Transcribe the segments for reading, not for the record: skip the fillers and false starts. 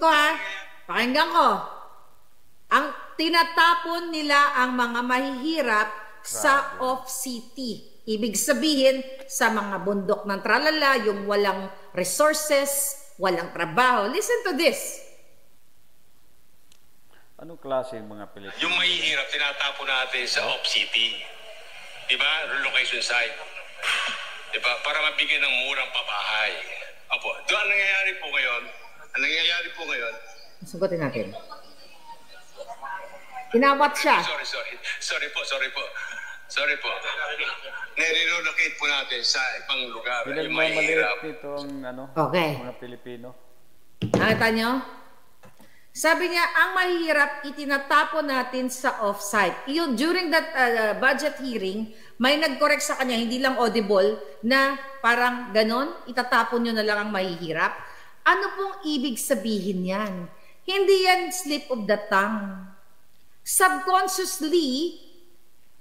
ko ha. Pakinggan ko. Ang tinatapon nila ang mga mahihirap sa off-city. Ibig sabihin, sa mga bundok ng tralala, yung walang resources, walang trabaho. Listen to this. Anong klase yung mga Pilipino? Yung mahihirap, tinatapon natin sa off-city. Diba? Relocation site. Diba? Para mabigyan ng murang pabahay. Apo, doon ang nangyayari po ngayon. Sugutin natin. Inawat siya. Sorry po. Nire-relocate po natin sa ibang lugar. Yung mahihirap. Itong mga Pilipino. Nakita nyo? Sabi niya, ang mahirap itinatapon natin sa off-site. Yun, during that budget hearing, may nag-correct sa kanya, hindi lang audible, na parang ganon, itatapon nyo na lang ang mahihirap. Ano pong ibig sabihin yan? Hindi yan slip of the tongue. Subconsciously,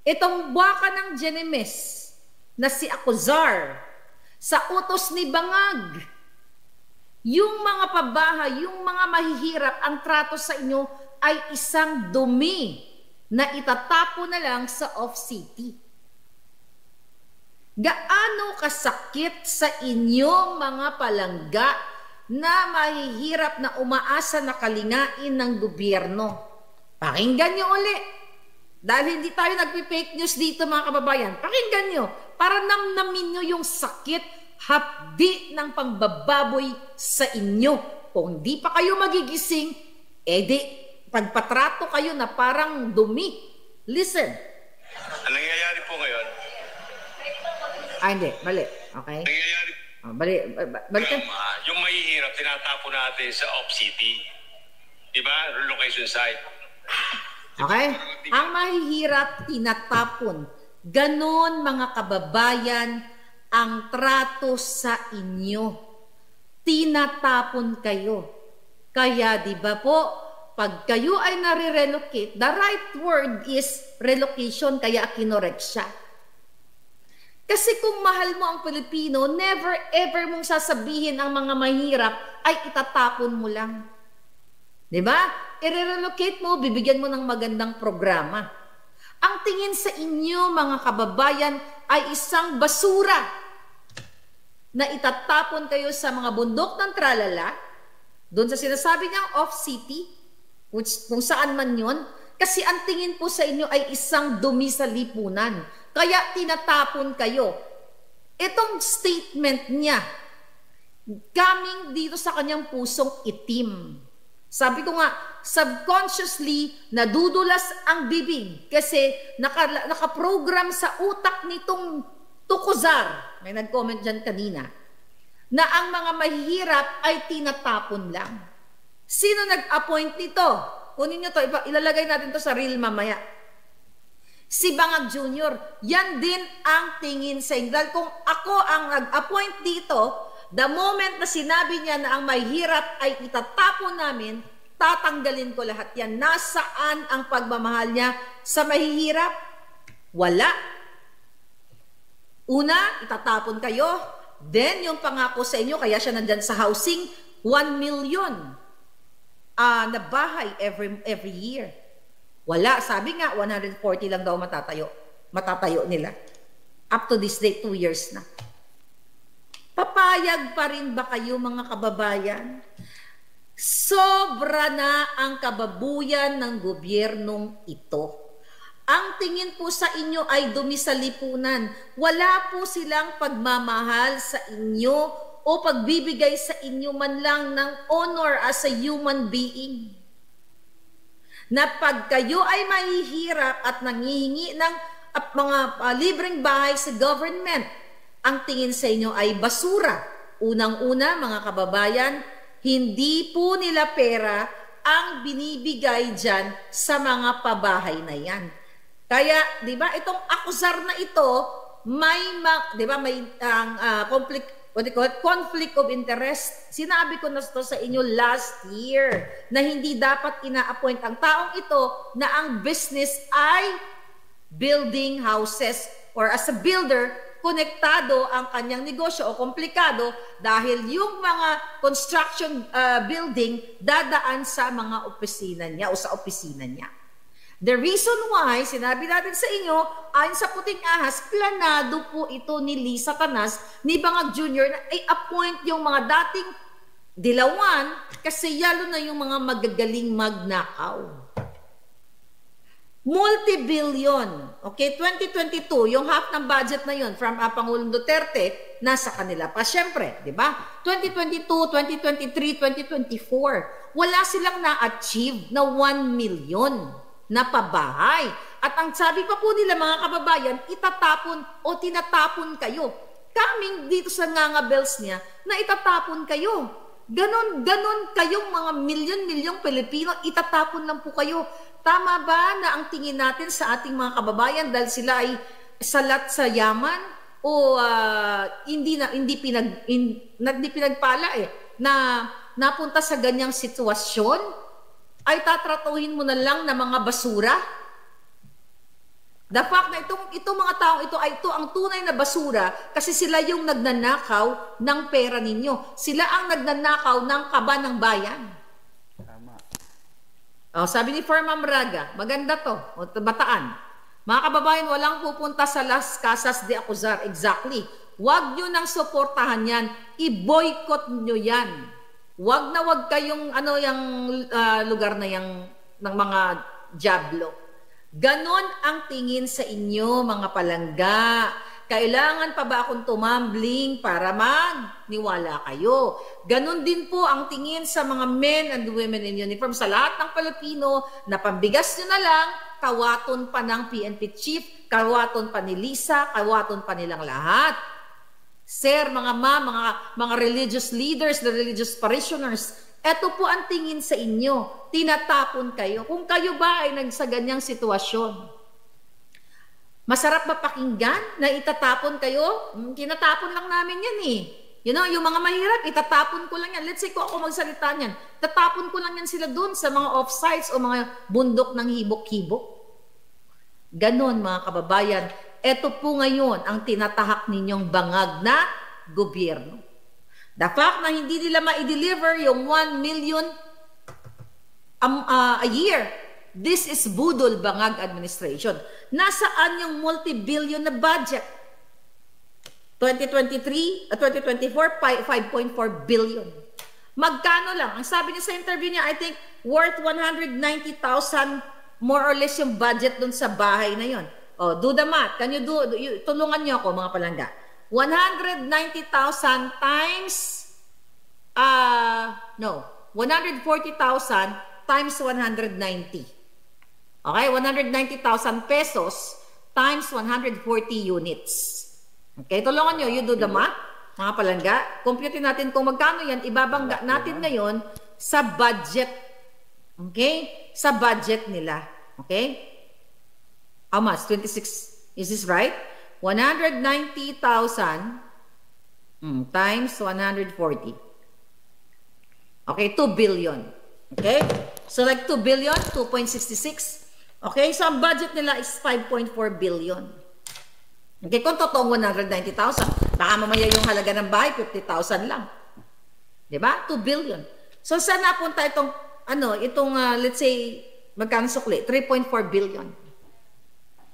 itong baka ng Genemes na si Acuzar, sa utos ni Bangag, yung mga pabahay, yung mga mahihirap, ang trato sa inyo ay isang dumi na itatapo na lang sa off-city. Gaano kasakit sa inyong mga palangga na mahihirap na umaasa na kalingain ng gobyerno? Pakinggan nyo uli. Dahil hindi tayo nagpi-fake news dito mga kababayan. Pakinggan nyo. Para namnamin nyo yung sakit, hapdi ng pangbababoy sa inyo. Kung di pa kayo magigising, edi pagpatrato kayo na parang dumi. Listen. Ang nangyayari po ngayon? Hindi. Mali. Okay? Nangyayari balik ka. Yung mahihirap, tinatapo natin sa off-city. Diba? Relocation site. Okay? Ang mahihirap, tinatapon. Ganon mga kababayan, ang trato sa inyo. Tinatapon kayo. Kaya di ba po, pag kayo ay nare-relocate, the right word is relocation, kaya kinorek siya. Kasi kung mahal mo ang Pilipino, never ever mong sasabihin ang mga mahirap ay itatapon mo lang. Di ba? I-relocate mo, bibigyan mo ng magandang programa. Ang tingin sa inyo, mga kababayan, ay isang basura na itatapon kayo sa mga bundok ng tralala, doon sa sinasabi niyang off-city, kung saan man yun, kasi ang tingin po sa inyo ay isang dumi sa lipunan. Kaya tinatapon kayo. Itong statement niya, coming dito sa kanyang pusong itim. Sabi ko nga, subconsciously, nadudulas ang bibig kasi nakaprogram sa utak nitong Tukuzar, may nag-comment dyan kanina, na ang mga mahihirap ay tinatapon lang. Sino nag-appoint nito? Kunin nyo to, ilalagay natin to sa reel mamaya. Si Bangag Jr. Yan din ang tingin sa inyo. Dahil kung ako ang nag-appoint dito, the moment na sinabi niya na ang mahihirap ay itatapon namin, tatanggalin ko lahat yan. Nasaan ang pagmamahal niya sa mahihirap? Wala. Una, itatapon kayo. Then, yung pangako sa inyo, kaya siya nandyan sa housing, 1 million na bahay every year. Wala. Sabi nga, 140 lang daw matatayo nila. Up to this day, 2 years na. Papayag pa rin ba kayo, mga kababayan? Sobra na ang kababuyan ng gobyernong ito. Ang tingin po sa inyo ay dumi sa lipunan. Wala po silang pagmamahal sa inyo o pagbibigay sa inyo man lang ng honor as a human being. Na pag kayo ay mahihirap at nangihingi ng mga libreng bahay sa government, ang tingin sa inyo ay basura. Unang-una, mga kababayan, hindi po nila pera ang binibigay dyan sa mga pabahay na yan. Kaya, di ba, itong Acuzar na ito, conflict of interest. Sinabi ko na ito sa inyo last year na hindi dapat ina-appoint ang taong ito na ang business ay building houses or as a builder, konektado ang kanyang negosyo o komplikado dahil yung mga construction building dadaan sa mga opisina niya o sa opisina niya. The reason why, sinabi natin sa inyo, ayon sa Puting Ahas, planado po ito ni Lisa Canas, ni Bangag Jr. na i-appoint yung mga dating dilawan kasi yalo na yung mga magagaling magnakaw. Multi-billion. Okay, 2022, yung half ng budget na yun from Pangulong Duterte, nasa kanila pa. Siyempre, di ba? 2022, 2023, 2024, wala silang na-achieve na 1 million na pabahay. At ang sabi pa po nila mga kababayan, itatapon o tinatapon kayo. Kaming dito sa ngangabels niya na itatapon kayo. Ganon kayong mga milyon-milyong Pilipino, itatapon lang po kayo. Tama ba na ang tingin natin sa ating mga kababayan dahil sila ay salat sa yaman o hindi pinagpala na napunta sa ganyang sitwasyon? Ay tatratuhin mo na lang na mga basura? The fact na itong mga taong ito ang tunay na basura kasi sila yung nagnanakaw ng pera ninyo. Sila ang nagnanakaw ng kaba ng bayan. Tama. Oh, sabi ni Fermam Raga, maganda to, Bataan. Mga kababayan, walang pupunta sa Las Casas de Acuzar. Exactly. Huwag nyo nang suportahan yan. I-boycott nyo yan. Wag na wag kayong yung lugar na yang ng mga Diablo. Ganon ang tingin sa inyo mga palangga. Kailangan pa ba akong tumambling para magniwala kayo? Ganon din po ang tingin sa mga men and women in uniform sa lahat ng Pilipino na pambigas nyo na lang, kawaton pa ng PNP chief, kawaton pa ni Lisa, kawaton pa nilang lahat. Sir, mga mga religious leaders, the religious parishioners, eto po ang tingin sa inyo. Tinatapon kayo. Kung kayo ba ay nagsa ganyang sitwasyon, masarap ba pakinggan na itatapon kayo? Tinatapon lang namin yan eh. You know, yung mga mahirap, itatapon ko lang yan. Let's say kung ako magsalita niyan, tatapon ko lang yan sila dun sa mga offsites o mga bundok ng hibok-hibok. Ganon mga kababayan. Ito po ngayon ang tinatahak ninyong bangag na gobyerno. The fact na hindi nila ma-deliver yung 1 million a year, this is budol bangag administration. Nasaan yung multi-billion na budget? 2023, 2024, 5.4 billion. Magkano lang? Ang sabi niya sa interview niya, I think worth 190,000 more or less yung budget dun sa bahay na yon. Oh, do the math. Can you tulungan niyo ako mga palangga. 190,000 times 140,000 times 190. Okay, 190,000 pesos times 140 units. Okay, tulungan niyo, you do the math, mga palangga. Compute natin kung magkano yan, ibabangga natin ngayon sa budget. Okay? Sa budget nila. Okay? How much? 26. Is this right? 190,000 times 140. Okay, 2 billion. Okay? So like 2 billion, 2.66. Okay, so ang budget nila is 5.4 billion. Okay, kung totoong 190,000, baka mamaya yung halaga ng bahay, 50,000 lang. Diba? 2 billion. So saan napunta itong, let's say, magkano sukli? 3.4 billion.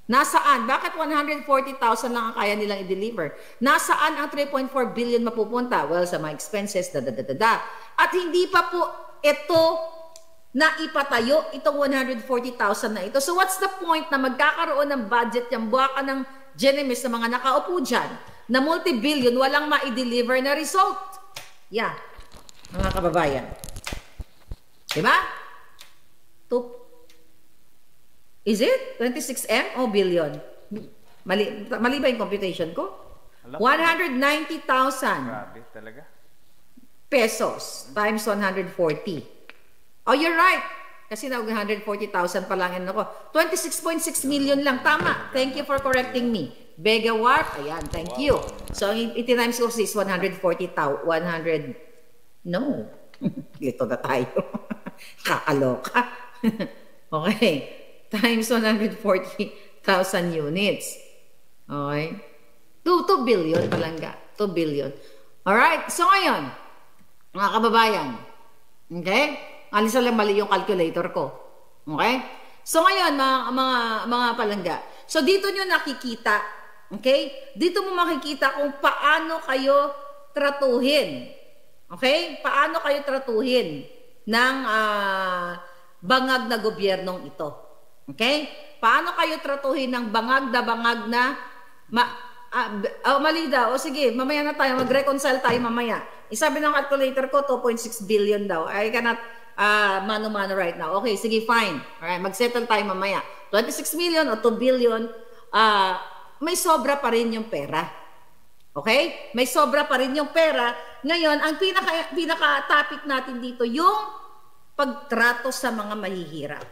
Nasaan? Bakit 140,000 lang ang kaya nilang i-deliver? Nasaan ang 3.4 billion mapupunta? Well, sa mga expenses, At hindi pa po ito na ipatayo, itong 140,000 na ito. So what's the point na magkakaroon ng budget yung buwaka ng Genemis na mga nakaupo dyan, na multi-billion, walang ma-deliver na result? Yeah, mga kababayan. Diba? Is it? 26M o billion? Mali ba yung computation ko? 190,000 Grabe talaga. pesos times 140. Oh, you're right. Kasi na 140,000 pa lang yan ako. 26.6 million lang. Tama. Thank you for correcting me. Megawatt. Ayan, thank you. So, iti-times ko is 140,000. No. Ito na tayo. Kakaloka. Okay. Times 140,000 units. Okay. 2 2 billion palangga. 2 billion. Alright, so ngayon, mga kababayan, okay? Alisan lang mali yung calculator ko. Okay? So ngayon, mga palangga, so dito nyo nakikita, okay? Dito mo makikita kung paano kayo tratuhin. Okay? Paano kayo tratuhin ng bangag na gobyernong ito. Okay? Paano kayo tratuhin ng bangag na mali daw. O sige, mamaya na tayo. Mag-reconcile tayo mamaya. Isabi ng calculator ko, 2.6 billion daw. I cannot mano-mano right now. Okay, sige, fine. Alright, mag-settle tayo mamaya. 26 million o 2 billion, may sobra pa rin yung pera. Okay? May sobra pa rin yung pera. Ngayon, ang pinaka-topic natin dito, yung pagtrato sa mga mahihirap.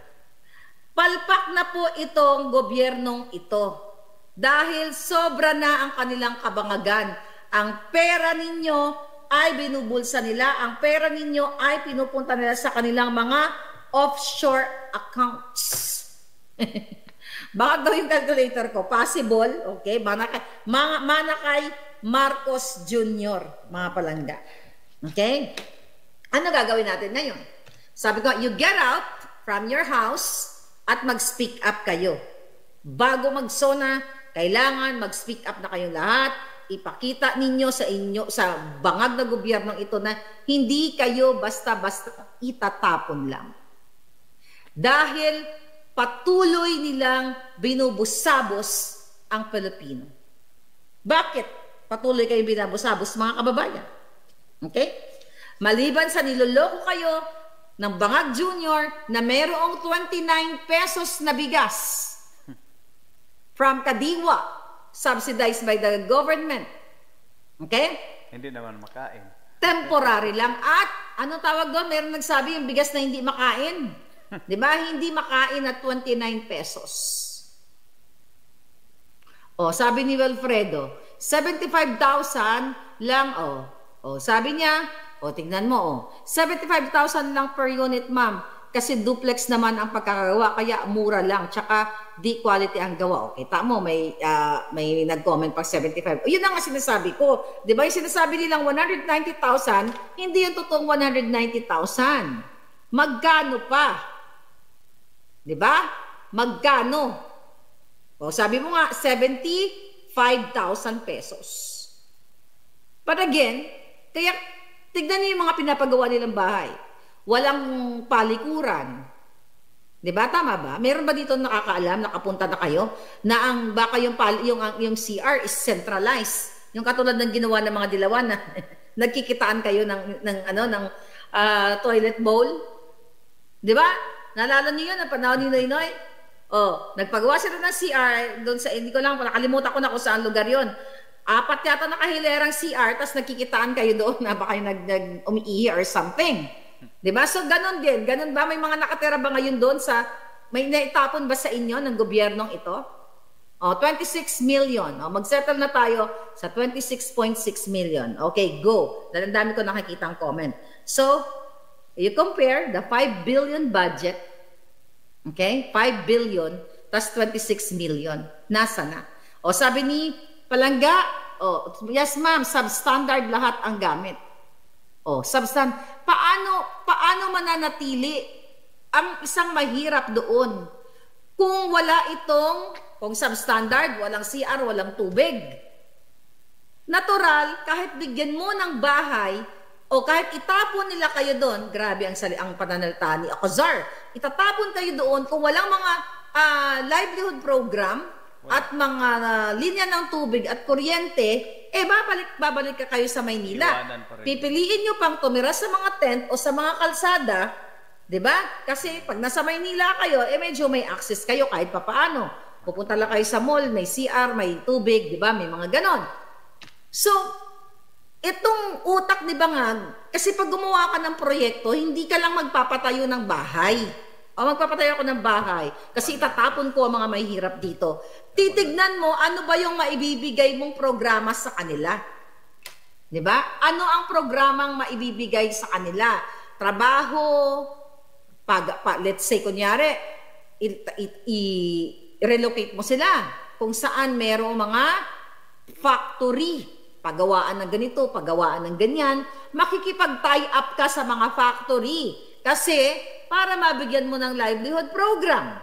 Palpak na po itong gobyernong ito dahil sobra na ang kanilang kabangagan. Ang pera ninyo ay binubulsa nila, ang pera ninyo ay pinupunta nila sa kanilang mga offshore accounts. Baka daw yung calculator ko, possible, okay, Manakay Marcos Jr., mga palangga. Okay? Ano gagawin natin ngayon? Sabi ko, you get out from your house at mag-speak up kayo. Bago mag-SONA, kailangan mag-speak up na kayong lahat. Ipakita ninyo sa bangag na gobyernong ito na hindi kayo basta-basta itatapon lang. Dahil patuloy nilang binubusabos ang Pilipino. Bakit patuloy kayong binubusabos, mga kababayan? Okay? Maliban sa niloloko kayo ng Bangag Junior na mayroong 29 pesos na bigas from Kadiwa, subsidized by the government. Okay? Hindi naman makain. Temporary lang. At, anong tawag doon? Meron nagsabi yung bigas na hindi makain. Diba? Hindi makain at 29 pesos. O, sabi ni Wilfredo, 75,000 lang, sabi niya, tingnan mo, 75,000 lang per unit, ma'am. Kasi duplex naman ang pagkakagawa, kaya mura lang. Tsaka, di quality ang gawa. Okay, tamo, may nag-comment pag 75. Yun ang sinasabi ko. Di ba yung sinasabi nilang 190,000, hindi yung totoong 190,000. Magkano pa? Di ba? Magkano? O, sabi mo nga, 75,000 pesos. But again, kaya, tignan niyo yung mga pinapagawa nilang bahay. Walang palikuran. Diba? Tama ba? Meron ba dito nakakaalam, nakapunta na kayo, na baka yung CR is centralized. Yung katulad ng ginawa ng mga dilawan na nagkikitaan kayo ng toilet bowl. Diba? Naalala niyo yun, ang panahon ni Noynoy? Nagpagawa sila ng CR, doon sa, hindi ko lang, nakalimutan ko na kung saan lugar yon. 4 yata nakahilerang CR, tapos nagkikitaan kayo doon na baka yung umiihi or something. Diba? So, ganun din. Ganun ba? May mga nakatira ba ngayon doon may naitapon ba sa inyo ng gobyernong ito? 26 million. Mag-settle na tayo sa 26.6 million. Okay, go. Ang dami ko nakikita ang comment. So, you compare the 5 billion budget, okay? 5 billion, tas 26 million. Nasa na? Sabi ni Palangga, yes ma'am, substandard lahat ang gamit. Paano mananatili ang isang mahirap doon kung wala kung substandard, walang CR, walang tubig? Natural, kahit bigyan mo ng bahay o kahit itapon nila kayo doon, grabe ang pananalita ni Akazar, itatapon kayo doon kung walang mga livelihood program at mga linya ng tubig at kuryente, babalik ka kayo sa Maynila. Pipiliin nyo pang tumira sa mga tent o sa mga kalsada, di ba? Kasi pag nasa Maynila kayo, medyo may access kayo kahit papaano. Pupunta lang kayo sa mall, may CR, may tubig, di ba? May mga ganon. So, itong utak ni Bangag, kasi pag gumawa ka ng proyekto, hindi ka lang magpapatayo ng bahay. Magpapatayo ako ng bahay kasi itatapon ko ang mga mahihirap dito. Titignan mo, ano ba yung maibibigay mong programa sa kanila? Diba? Ano ang programang maibibigay sa kanila? Trabaho, let's say, kunyari, i-relocate mo sila kung saan merong mga factory, pagawaan ng ganito, pagawaan ng ganyan, makikipag-tie up ka sa mga factory kasi para mabigyan mo ng livelihood program.